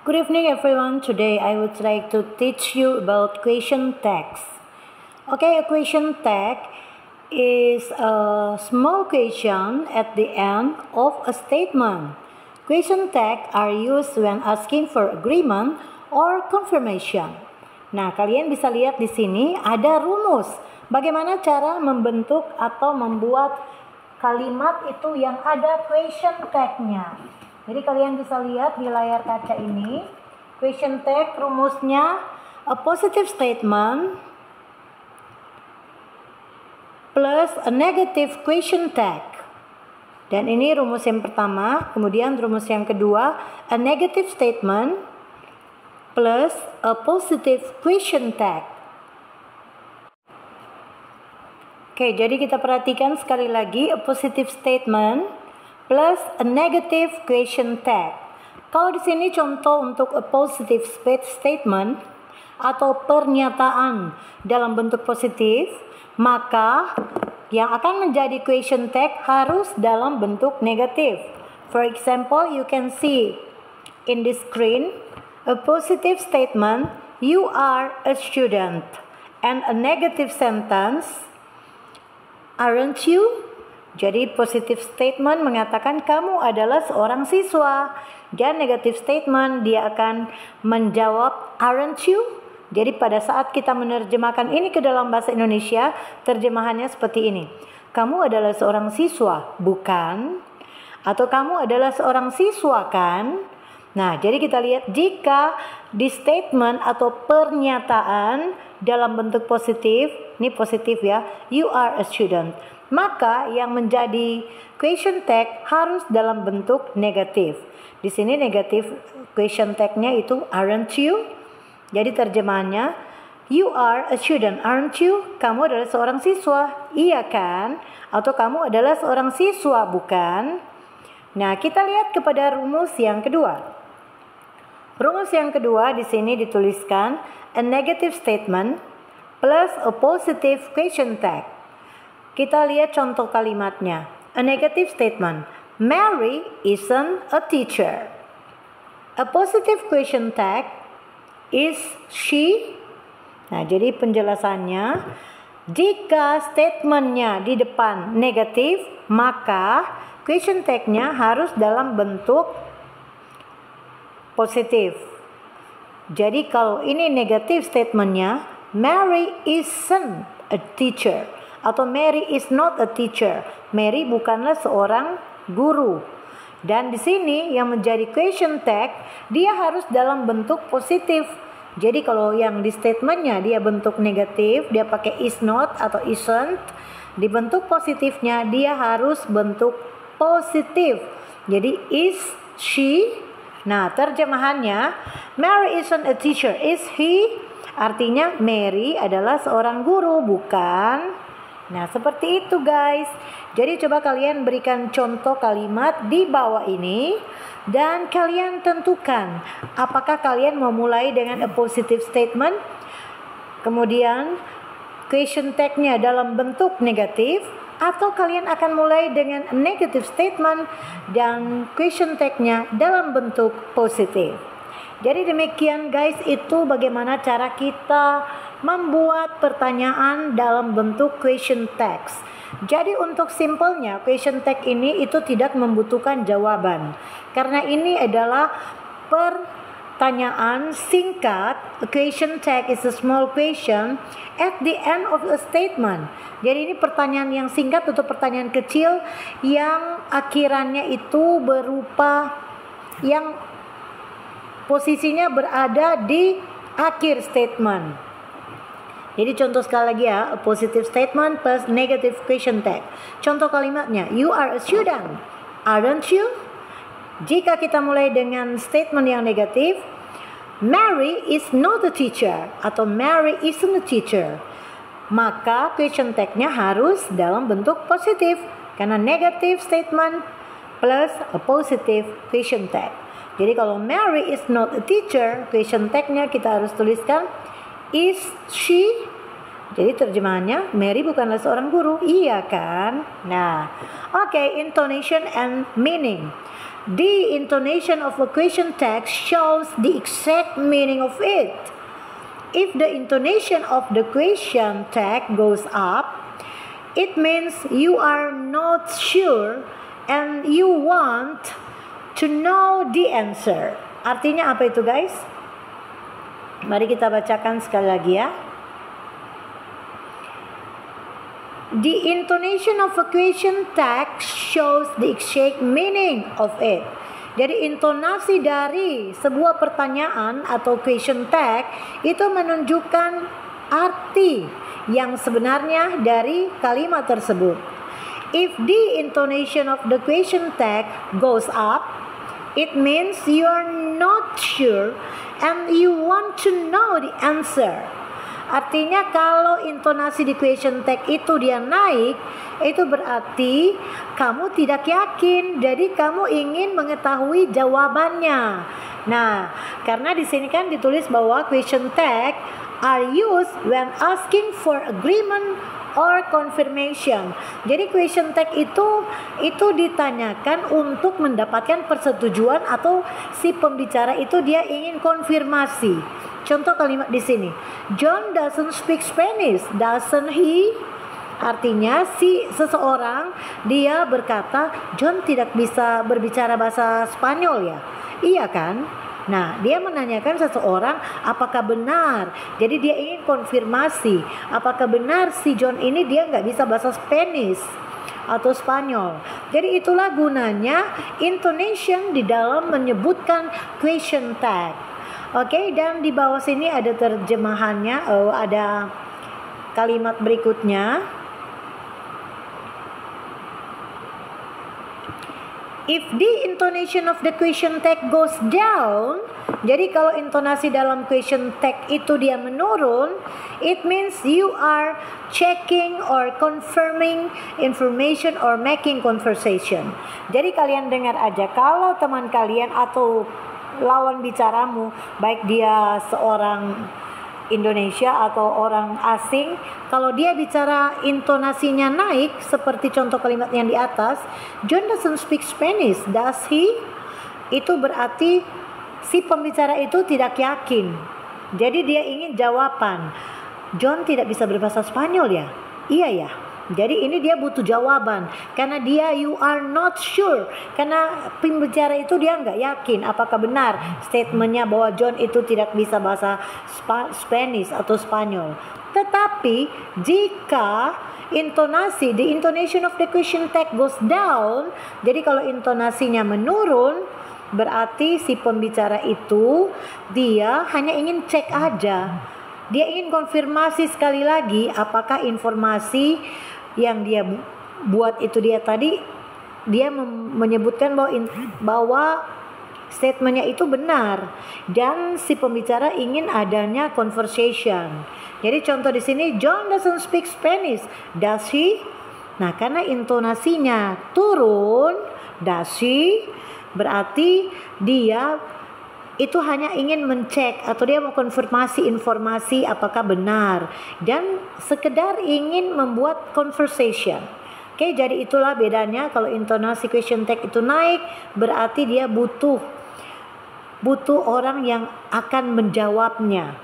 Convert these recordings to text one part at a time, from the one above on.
Good evening everyone. Today I would like to teach you about question tags. Okay, a question tag is a small question at the end of a statement. Question tags are used when asking for agreement or confirmation. Nah, kalian bisa lihat di sini ada rumus. Bagaimana cara membentuk atau membuat kalimat itu yang ada question tag-nya. Jadi kalian bisa lihat di layar kaca ini, question tag rumusnya a positive statement plus a negative question tag. Dan ini rumus yang pertama, kemudian rumus yang kedua, a negative statement plus a positive question tag. Oke, jadi kita perhatikan sekali lagi, a positive statement plus a negative question tag. Kalau di sini contoh untuk a positive statement atau pernyataan dalam bentuk positif, maka yang akan menjadi question tag harus dalam bentuk negatif. For example, you can see in the screen a positive statement, you are a student, and a negative sentence, aren't you? Jadi positive statement mengatakan kamu adalah seorang siswa, dan negative statement dia akan menjawab aren't you? Jadi pada saat kita menerjemahkan ini ke dalam bahasa Indonesia, terjemahannya seperti ini. Kamu adalah seorang siswa, bukan? Atau kamu adalah seorang siswa, kan? Nah, jadi kita lihat jika di statement atau pernyataan dalam bentuk positif, ini positif ya, you are a student, maka yang menjadi question tag harus dalam bentuk negatif. Di sini negatif question tag-nya itu aren't you? Jadi terjemahannya, you are a student, aren't you? Kamu adalah seorang siswa, iya kan? Atau kamu adalah seorang siswa, bukan? Nah, kita lihat kepada rumus yang kedua. Rumus yang kedua di sini dituliskan a negative statement plus a positive question tag. Kita lihat contoh kalimatnya. A negative statement, Mary isn't a teacher. A positive question tag, is she? Nah, jadi penjelasannya, jika statementnya di depan negatif, maka question tag-nya harus dalam bentuk positif. Jadi kalau ini negatif statementnya, Mary isn't a teacher, atau Mary is not a teacher. Mary bukanlah seorang guru. Dan di sini yang menjadi question tag, dia harus dalam bentuk positif. Jadi kalau yang di statementnya dia bentuk negatif, dia pakai is not atau isn't. Di bentuk positifnya dia harus bentuk positif. Jadi is she? Nah, terjemahannya, Mary isn't a teacher, is he? Artinya Mary adalah seorang guru, bukan? Nah, seperti itu guys. Jadi coba kalian berikan contoh kalimat di bawah ini, dan kalian tentukan apakah kalian mau mulai dengan a positive statement, kemudian question tag-nya dalam bentuk negatif, atau kalian akan mulai dengan negative statement dan question tag-nya dalam bentuk positif. Jadi demikian guys, itu bagaimana cara kita membuat pertanyaan dalam bentuk question tags. Jadi untuk simpelnya, question tag ini itu tidak membutuhkan jawaban, karena ini adalah pertanyaan singkat. A question tag is a small question at the end of a statement. Jadi ini pertanyaan yang singkat atau pertanyaan kecil yang akhirannya itu berupa yang posisinya berada di akhir statement. Jadi contoh sekali lagi ya, a positive statement plus negative question tag. Contoh kalimatnya, you are a student, aren't you? Jika kita mulai dengan statement yang negatif, Mary is not a teacher atau Mary isn't a teacher, maka question tag-nya harus dalam bentuk positif, karena negative statement plus a positive question tag. Jadi kalau Mary is not a teacher, question tag-nya kita harus tuliskan is she? Jadi terjemahannya, Mary bukanlah seorang guru, iya kan? Nah, oke, intonation and meaning. The intonation of a question text shows the exact meaning of it. If the intonation of the question tag goes up, it means you are not sure and you want to know the answer. Artinya apa itu, guys? Mari kita bacakan sekali lagi ya. The intonation of a question text shows the exact meaning of it. Jadi intonasi dari sebuah pertanyaan atau question tag itu menunjukkan arti yang sebenarnya dari kalimat tersebut. If the intonation of the question tag goes up, it means you are not sure and you want to know the answer. Artinya kalau intonasi di question tag itu dia naik, itu berarti kamu tidak yakin, jadi kamu ingin mengetahui jawabannya. Nah, karena di sini kan ditulis bahwa question tag are used when asking for agreement or confirmation. Jadi question tag itu ditanyakan untuk mendapatkan persetujuan atau si pembicara itu dia ingin konfirmasi. Contoh kalimat di sini, John doesn't speak Spanish, doesn't he? Artinya si seseorang dia berkata John tidak bisa berbicara bahasa Spanyol ya, iya kan? Nah, dia menanyakan seseorang apakah benar. Jadi dia ingin konfirmasi apakah benar si John ini dia nggak bisa bahasa Spanish atau Spanyol. Jadi itulah gunanya intonation di dalam menyebutkan question tag. Oke, dan di bawah sini ada terjemahannya, ada kalimat berikutnya. If the intonation of the question tag goes down, jadi kalau intonasi dalam question tag itu dia menurun, it means you are checking or confirming information or making conversation. Jadi kalian dengar aja, kalau teman kalian atau lawan bicaramu, baik dia seorang Indonesia atau orang asing, kalau dia bicara intonasinya naik seperti contoh kalimat yang di atas, John doesn't speak Spanish, does he? Itu berarti si pembicara itu tidak yakin. Jadi dia ingin jawaban. John tidak bisa berbahasa Spanyol ya? Iya ya. Jadi ini dia butuh jawaban, karena dia you are not sure, karena pembicara itu dia nggak yakin apakah benar statementnya bahwa John itu tidak bisa bahasa Spanish atau Spanyol. Tetapi jika intonasi, the intonation of the question tag goes down, jadi kalau intonasinya menurun, berarti si pembicara itu dia hanya ingin cek aja. Dia ingin konfirmasi sekali lagi apakah informasi yang dia buat itu dia tadi dia menyebutkan bahwa statementnya itu benar, dan si pembicara ingin adanya conversation. Jadi contoh di sini, John doesn't speak Spanish, does he? Nah, karena intonasinya turun, does he, berarti dia itu hanya ingin mencek atau dia mau konfirmasi informasi apakah benar dan sekedar ingin membuat conversation. Oke, jadi itulah bedanya. Kalau intonasi question tag itu naik, berarti dia butuh orang yang akan menjawabnya,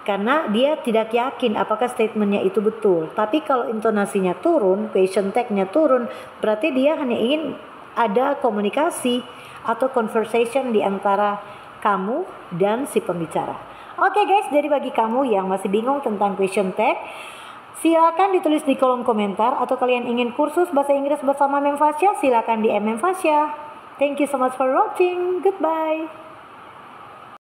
karena dia tidak yakin apakah statementnya itu betul. Tapi kalau intonasinya turun, question tagnya turun, berarti dia hanya ingin ada komunikasi atau conversation di antara kamu dan si pembicara. Oke guys, jadi bagi kamu yang masih bingung tentang question tag, silakan ditulis di kolom komentar, atau kalian ingin kursus bahasa Inggris bersama Mem Fasya, silakan di Mem Fasya. Thank you so much for watching. Goodbye.